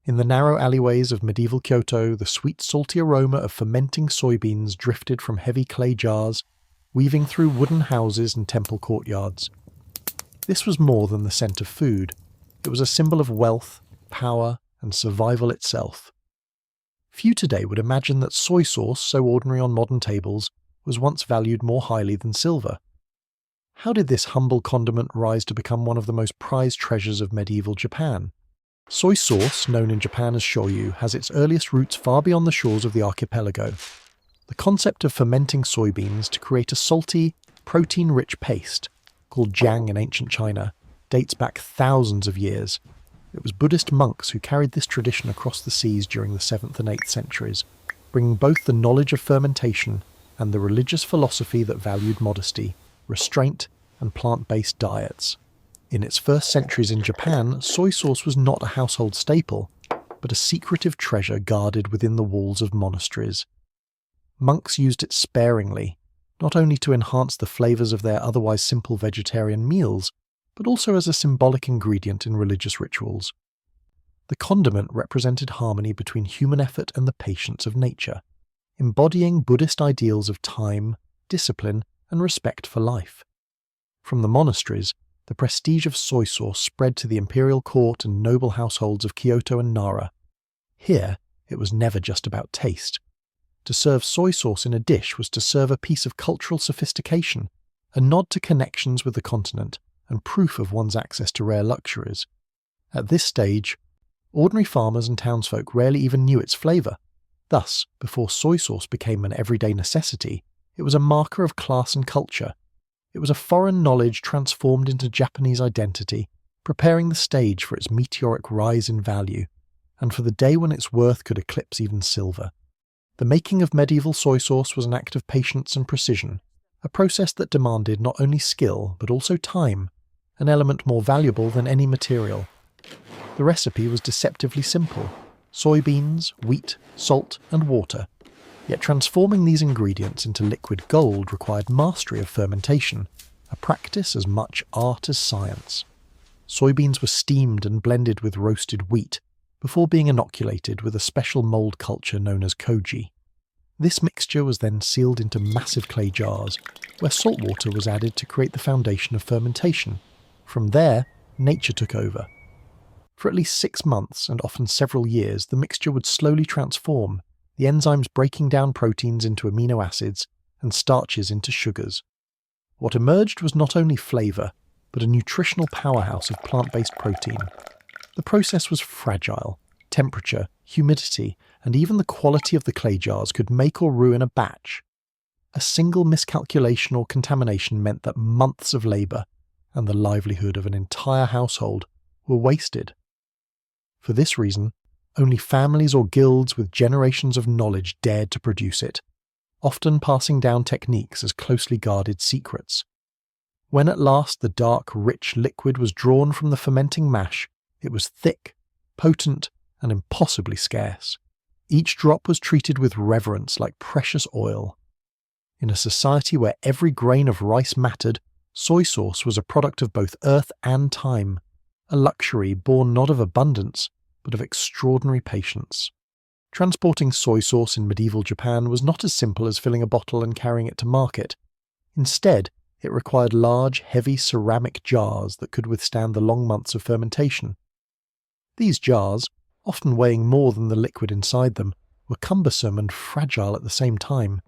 In the narrow alleyways of medieval Kyoto, the sweet salty aroma of fermenting soybeans drifted from heavy clay jars, weaving through wooden houses and temple courtyards. This was more than the scent of food. It was a symbol of wealth, power, and survival itself. Few today would imagine that soy sauce, so ordinary on modern tables, was once valued more highly than silver. How did this humble condiment rise to become one of the most prized treasures of medieval Japan? Soy sauce, known in Japan as shoyu, has its earliest roots far beyond the shores of the archipelago. The concept of fermenting soybeans to create a salty, protein-rich paste, called jiang in ancient China, dates back thousands of years. It was Buddhist monks who carried this tradition across the seas during the 7th and 8th centuries, bringing both the knowledge of fermentation and the religious philosophy that valued modesty, restraint, and plant-based diets. In its first centuries in Japan, soy sauce was not a household staple, but a secretive treasure guarded within the walls of monasteries. Monks used it sparingly, not only to enhance the flavours of their otherwise simple vegetarian meals, but also as a symbolic ingredient in religious rituals. The condiment represented harmony between human effort and the patience of nature, embodying Buddhist ideals of time, discipline, and respect for life. From the monasteries, the prestige of soy sauce spread to the imperial court and noble households of Kyoto and Nara. Here, it was never just about taste. To serve soy sauce in a dish was to serve a piece of cultural sophistication, a nod to connections with the continent, and proof of one's access to rare luxuries. At this stage, ordinary farmers and townsfolk rarely even knew its flavour. Thus, before soy sauce became an everyday necessity, it was a marker of class and culture. It was a foreign knowledge transformed into Japanese identity, preparing the stage for its meteoric rise in value, and for the day when its worth could eclipse even silver. The making of medieval soy sauce was an act of patience and precision, a process that demanded not only skill but also time, an element more valuable than any material. The recipe was deceptively simple: soybeans, wheat, salt, and water. Yet transforming these ingredients into liquid gold required mastery of fermentation, a practice as much art as science. Soybeans were steamed and blended with roasted wheat, before being inoculated with a special mould culture known as koji. This mixture was then sealed into massive clay jars, where salt water was added to create the foundation of fermentation. From there, nature took over. For at least 6 months, and often several years, the mixture would slowly transform, the enzymes breaking down proteins into amino acids and starches into sugars. What emerged was not only flavour, but a nutritional powerhouse of plant-based protein. The process was fragile. Temperature, humidity, and even the quality of the clay jars could make or ruin a batch. A single miscalculation or contamination meant that months of labour and the livelihood of an entire household were wasted. For this reason, only families or guilds with generations of knowledge dared to produce it, often passing down techniques as closely guarded secrets. When at last the dark, rich liquid was drawn from the fermenting mash, it was thick, potent, and impossibly scarce. Each drop was treated with reverence like precious oil. In a society where every grain of rice mattered, soy sauce was a product of both earth and time, a luxury born not of abundance, but of extraordinary patience. Transporting soy sauce in medieval Japan was not as simple as filling a bottle and carrying it to market. Instead, it required large, heavy ceramic jars that could withstand the long months of fermentation. These jars, often weighing more than the liquid inside them, were cumbersome and fragile at the same time.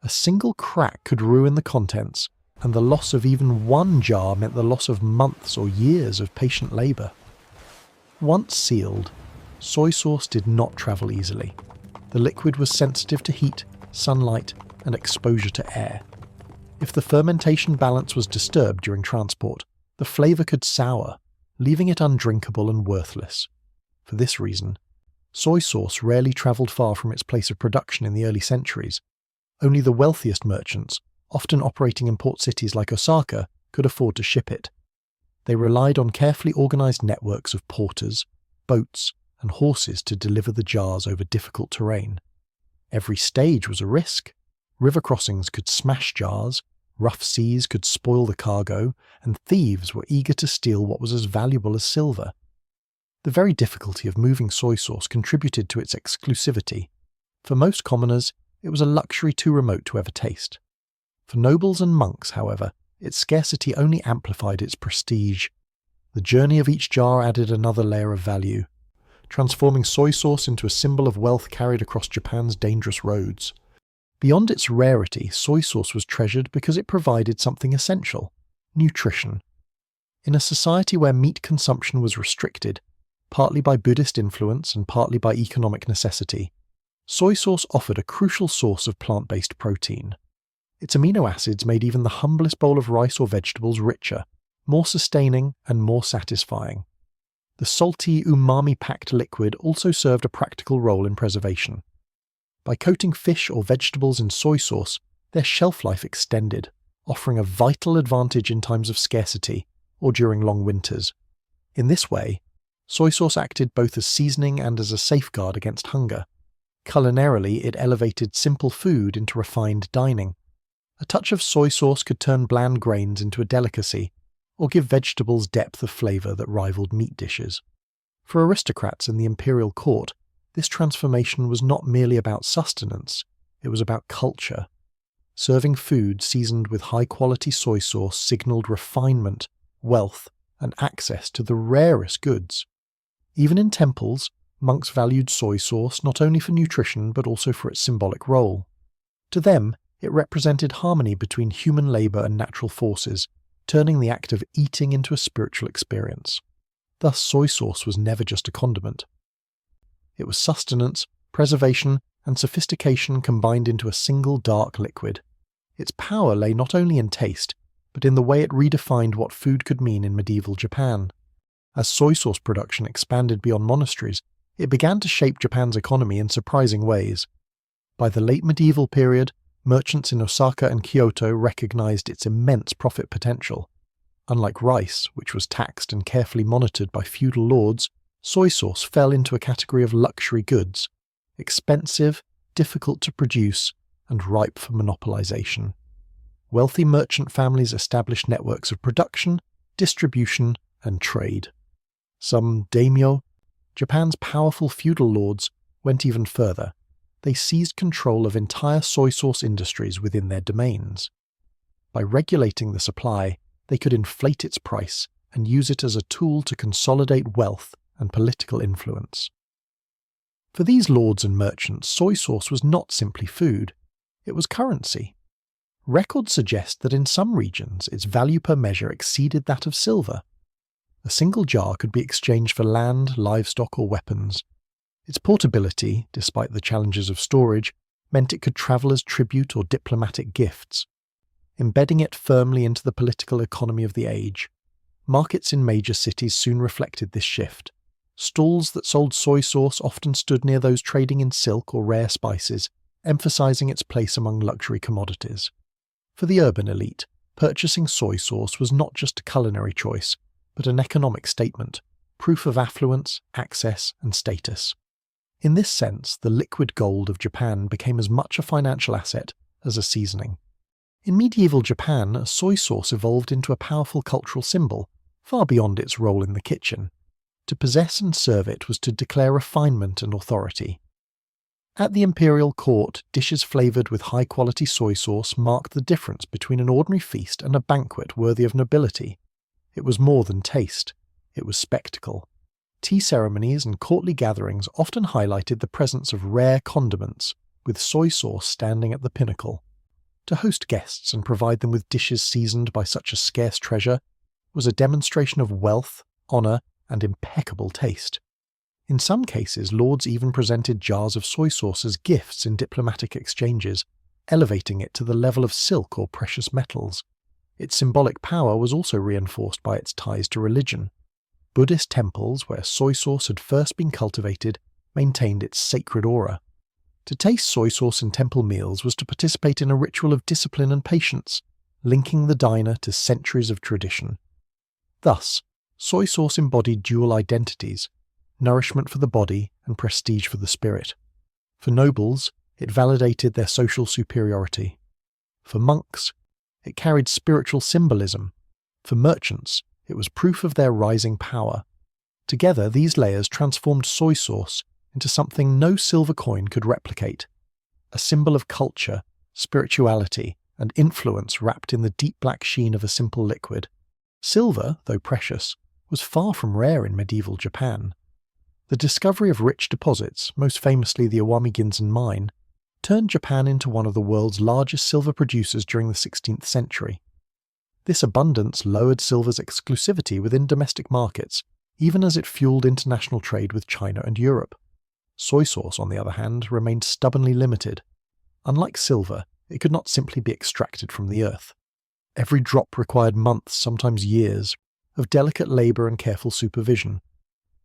A single crack could ruin the contents, and the loss of even one jar meant the loss of months or years of patient labour. Once sealed, soy sauce did not travel easily. The liquid was sensitive to heat, sunlight, and exposure to air. If the fermentation balance was disturbed during transport, the flavour could sour, leaving it undrinkable and worthless. For this reason, soy sauce rarely travelled far from its place of production in the early centuries. Only the wealthiest merchants, often operating in port cities like Osaka, could afford to ship it. They relied on carefully organised networks of porters, boats, and horses to deliver the jars over difficult terrain. Every stage was a risk. River crossings could smash jars, rough seas could spoil the cargo, and thieves were eager to steal what was as valuable as silver. The very difficulty of moving soy sauce contributed to its exclusivity. For most commoners, it was a luxury too remote to ever taste. For nobles and monks, however, its scarcity only amplified its prestige. The journey of each jar added another layer of value, transforming soy sauce into a symbol of wealth carried across Japan's dangerous roads. Beyond its rarity, soy sauce was treasured because it provided something essential: nutrition. In a society where meat consumption was restricted, partly by Buddhist influence and partly by economic necessity, soy sauce offered a crucial source of plant-based protein. Its amino acids made even the humblest bowl of rice or vegetables richer, more sustaining, and more satisfying. The salty, umami-packed liquid also served a practical role in preservation. By coating fish or vegetables in soy sauce, their shelf life extended, offering a vital advantage in times of scarcity or during long winters. In this way, soy sauce acted both as seasoning and as a safeguard against hunger. Culinarily, it elevated simple food into refined dining. A touch of soy sauce could turn bland grains into a delicacy, or give vegetables depth of flavour that rivaled meat dishes. For aristocrats in the imperial court, this transformation was not merely about sustenance, it was about culture. Serving food seasoned with high-quality soy sauce signalled refinement, wealth, and access to the rarest goods. Even in temples, monks valued soy sauce not only for nutrition but also for its symbolic role. To them, it represented harmony between human labour and natural forces, turning the act of eating into a spiritual experience. Thus, soy sauce was never just a condiment. It was sustenance, preservation, and sophistication combined into a single dark liquid. Its power lay not only in taste, but in the way it redefined what food could mean in medieval Japan. As soy sauce production expanded beyond monasteries, it began to shape Japan's economy in surprising ways. By the late medieval period, merchants in Osaka and Kyoto recognized its immense profit potential. Unlike rice, which was taxed and carefully monitored by feudal lords, soy sauce fell into a category of luxury goods, expensive, difficult to produce, and ripe for monopolization. Wealthy merchant families established networks of production, distribution, and trade. Some daimyo, Japan's powerful feudal lords, went even further. They seized control of entire soy sauce industries within their domains. By regulating the supply, they could inflate its price and use it as a tool to consolidate wealth and political influence. For these lords and merchants, soy sauce was not simply food, it was currency. Records suggest that in some regions its value per measure exceeded that of silver. A single jar could be exchanged for land, livestock, or weapons. Its portability, despite the challenges of storage, meant it could travel as tribute or diplomatic gifts, embedding it firmly into the political economy of the age. Markets in major cities soon reflected this shift. Stalls that sold soy sauce often stood near those trading in silk or rare spices, emphasizing its place among luxury commodities. For the urban elite, purchasing soy sauce was not just a culinary choice, but an economic statement, proof of affluence, access, and status. In this sense, the liquid gold of Japan became as much a financial asset as a seasoning. In medieval Japan, soy sauce evolved into a powerful cultural symbol, far beyond its role in the kitchen. To possess and serve it was to declare refinement and authority. At the imperial court, dishes flavoured with high-quality soy sauce marked the difference between an ordinary feast and a banquet worthy of nobility. It was more than taste, it was spectacle. Tea ceremonies and courtly gatherings often highlighted the presence of rare condiments, with soy sauce standing at the pinnacle. To host guests and provide them with dishes seasoned by such a scarce treasure was a demonstration of wealth, honour, and impeccable taste. In some cases, lords even presented jars of soy sauce as gifts in diplomatic exchanges, elevating it to the level of silk or precious metals. Its symbolic power was also reinforced by its ties to religion. Buddhist temples, where soy sauce had first been cultivated, maintained its sacred aura. To taste soy sauce in temple meals was to participate in a ritual of discipline and patience, linking the diner to centuries of tradition. Thus, soy sauce embodied dual identities: nourishment for the body and prestige for the spirit. For nobles, it validated their social superiority. For monks, it carried spiritual symbolism. For merchants, it was proof of their rising power. Together, these layers transformed soy sauce into something no silver coin could replicate, a symbol of culture, spirituality, and influence wrapped in the deep black sheen of a simple liquid. Silver, though precious, was far from rare in medieval Japan. The discovery of rich deposits, most famously the Owami Ginzan mine, turned Japan into one of the world's largest silver producers during the 16th century. This abundance lowered silver's exclusivity within domestic markets, even as it fueled international trade with China and Europe. Soy sauce, on the other hand, remained stubbornly limited. Unlike silver, it could not simply be extracted from the earth. Every drop required months, sometimes years, of delicate labour and careful supervision.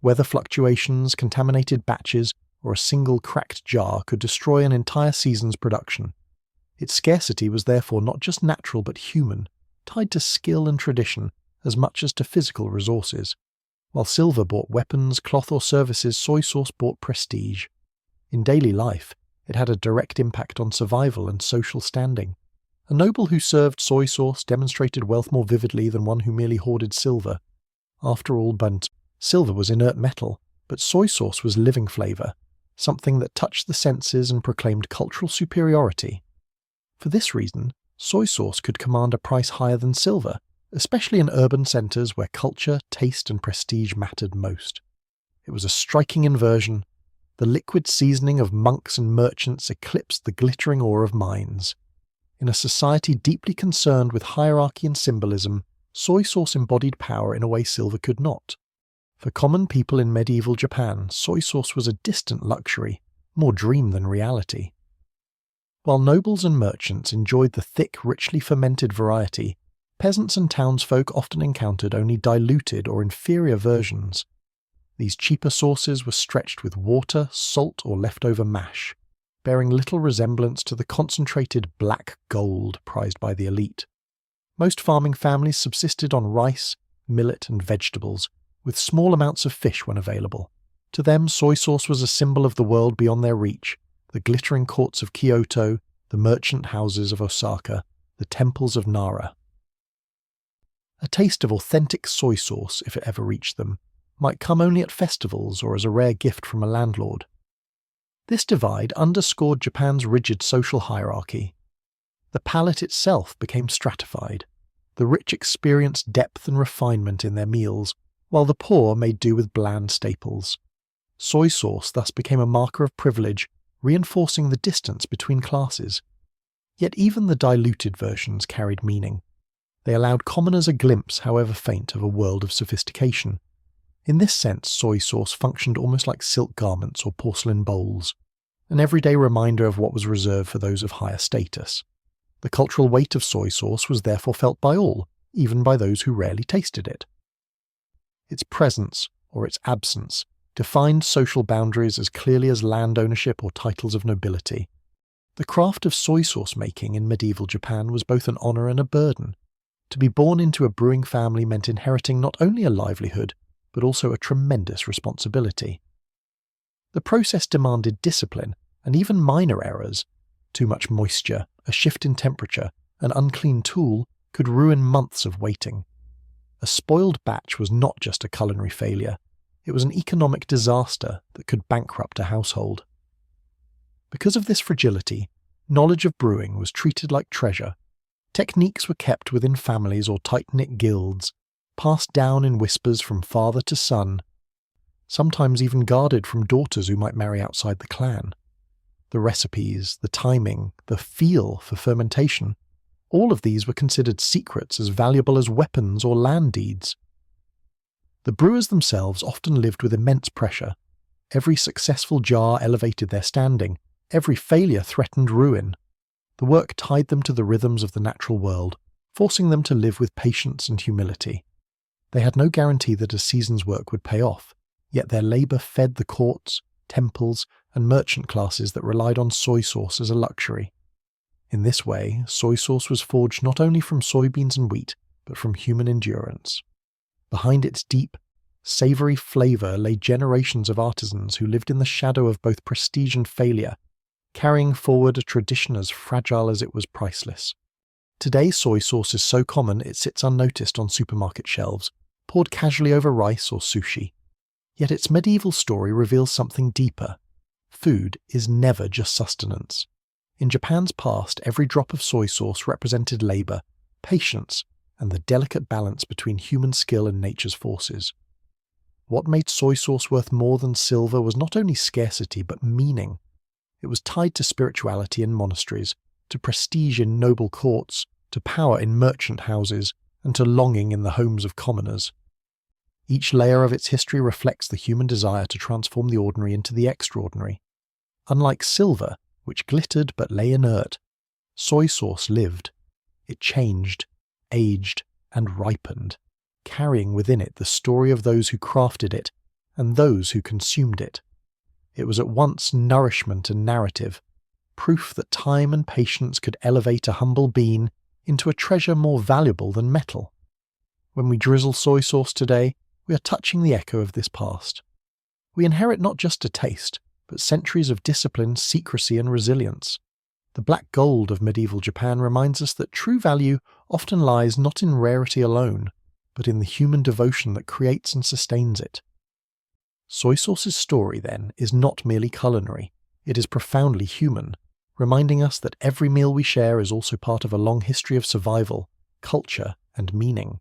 Weather fluctuations, contaminated batches, or a single cracked jar could destroy an entire season's production. Its scarcity was therefore not just natural but human, tied to skill and tradition as much as to physical resources. While silver bought weapons, cloth or services, soy sauce bought prestige. In daily life, it had a direct impact on survival and social standing. A noble who served soy sauce demonstrated wealth more vividly than one who merely hoarded silver. After all, silver was inert metal, but soy sauce was living flavour, something that touched the senses and proclaimed cultural superiority. For this reason, soy sauce could command a price higher than silver, especially in urban centres where culture, taste and prestige mattered most. It was a striking inversion. The liquid seasoning of monks and merchants eclipsed the glittering ore of mines. In a society deeply concerned with hierarchy and symbolism, soy sauce embodied power in a way silver could not. For common people in medieval Japan, soy sauce was a distant luxury, more dream than reality. While nobles and merchants enjoyed the thick, richly fermented variety, peasants and townsfolk often encountered only diluted or inferior versions. These cheaper sauces were stretched with water, salt, or leftover mash, bearing little resemblance to the concentrated black gold prized by the elite. Most farming families subsisted on rice, millet, and vegetables, with small amounts of fish when available. To them, soy sauce was a symbol of the world beyond their reach, the glittering courts of Kyoto, the merchant houses of Osaka, the temples of Nara. A taste of authentic soy sauce, if it ever reached them, might come only at festivals or as a rare gift from a landlord. This divide underscored Japan's rigid social hierarchy. The palate itself became stratified. The rich experienced depth and refinement in their meals, while the poor made do with bland staples. Soy sauce thus became a marker of privilege, reinforcing the distance between classes. Yet even the diluted versions carried meaning. They allowed commoners a glimpse, however faint, of a world of sophistication. In this sense, soy sauce functioned almost like silk garments or porcelain bowls, an everyday reminder of what was reserved for those of higher status. The cultural weight of soy sauce was therefore felt by all, even by those who rarely tasted it. Its presence, or its absence, defined social boundaries as clearly as land ownership or titles of nobility. The craft of soy sauce making in medieval Japan was both an honour and a burden. To be born into a brewing family meant inheriting not only a livelihood, but also a tremendous responsibility. The process demanded discipline, and even minor errors. Too much moisture, a shift in temperature, an unclean tool could ruin months of waiting. A spoiled batch was not just a culinary failure, it was an economic disaster that could bankrupt a household. Because of this fragility, knowledge of brewing was treated like treasure. Techniques were kept within families or tight-knit guilds, passed down in whispers from father to son, sometimes even guarded from daughters who might marry outside the clan. The recipes, the timing, the feel for fermentation, all of these were considered secrets as valuable as weapons or land deeds. The brewers themselves often lived with immense pressure. Every successful jar elevated their standing, every failure threatened ruin. The work tied them to the rhythms of the natural world, forcing them to live with patience and humility. They had no guarantee that a season's work would pay off, yet their labour fed the courts, temples, and merchant classes that relied on soy sauce as a luxury. In this way, soy sauce was forged not only from soybeans and wheat, but from human endurance. Behind its deep, savoury flavour lay generations of artisans who lived in the shadow of both prestige and failure, carrying forward a tradition as fragile as it was priceless. Today, soy sauce is so common it sits unnoticed on supermarket shelves, poured casually over rice or sushi. Yet its medieval story reveals something deeper. Food is never just sustenance. In Japan's past, every drop of soy sauce represented labour, patience, and the delicate balance between human skill and nature's forces. What made soy sauce worth more than silver was not only scarcity but meaning. It was tied to spirituality in monasteries, to prestige in noble courts, to power in merchant houses, and to longing in the homes of commoners. Each layer of its history reflects the human desire to transform the ordinary into the extraordinary. Unlike silver, which glittered but lay inert, soy sauce lived. It changed, aged, and ripened, carrying within it the story of those who crafted it and those who consumed it. It was at once nourishment and narrative, proof that time and patience could elevate a humble bean into a treasure more valuable than metal. When we drizzle soy sauce today, we are touching the echo of this past. We inherit not just a taste, but centuries of discipline, secrecy, and resilience. The black gold of medieval Japan reminds us that true value often lies not in rarity alone, but in the human devotion that creates and sustains it. Soy sauce's story, then, is not merely culinary, it is profoundly human, reminding us that every meal we share is also part of a long history of survival, culture, and meaning.